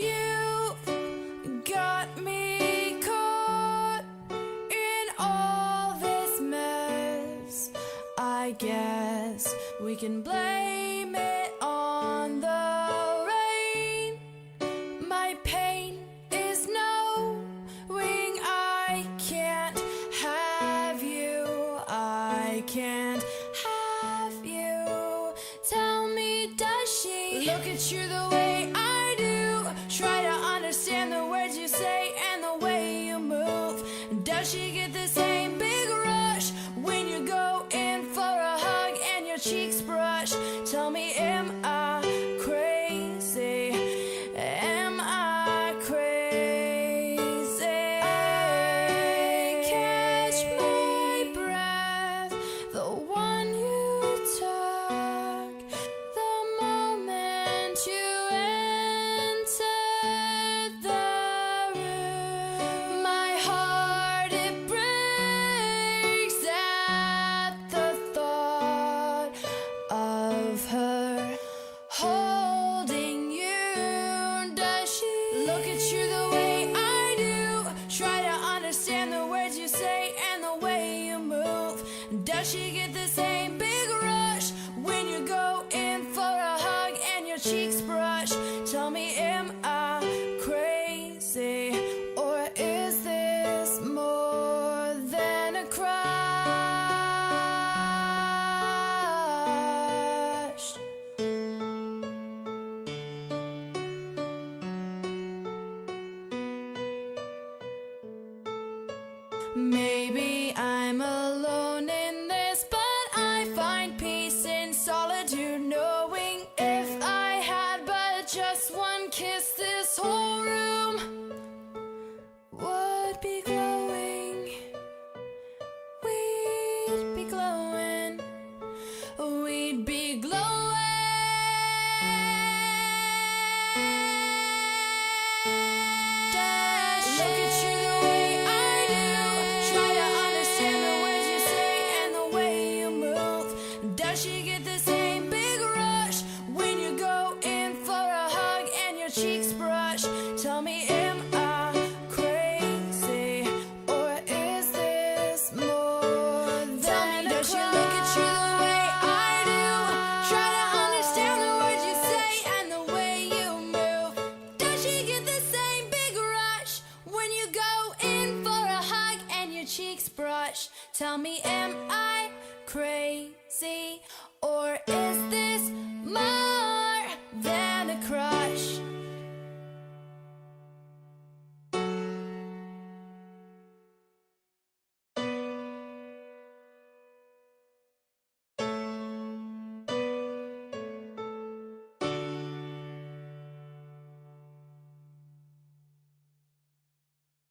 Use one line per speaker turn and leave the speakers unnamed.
You've got me caught in all this mess. I guess we can blame it on the rain. My pain is knowing I can't have you. I can't have you. Tell me, does she look at you the way I do? Try to understand the words you say and the way you move. Does she get the same big rush when you go in for a hug and your cheeks brush? Tell me, am I crazy? Am I crazy? I catch my breath, the one you took, the moment you entered the room. My heart, it breaks at the thought of her holding you. Does she look at you the way I do? Try to understand the words you say and the way you move. Does she get the same big rush when you go in for a hug and your cheeks brush? Tell me, am I crazy, or is this more than a crush? Maybe I'm alone in this, but I find peace in solitude, knowing if I had but just one kiss, this whole room would be glowing. We'd be glowing. We'd be glowing. Look at you the way I do. Try to understand the words you say and the way you move. Does she get the same big rush when you go in for a hug and your cheeks brush? Tell me, am I crazy, or is this more than a crush? Does she look at you the way I do? Try to understand the words you say and the way you move. Does she get the same big rush when you go in for a hug and your cheeks brush? Tell me,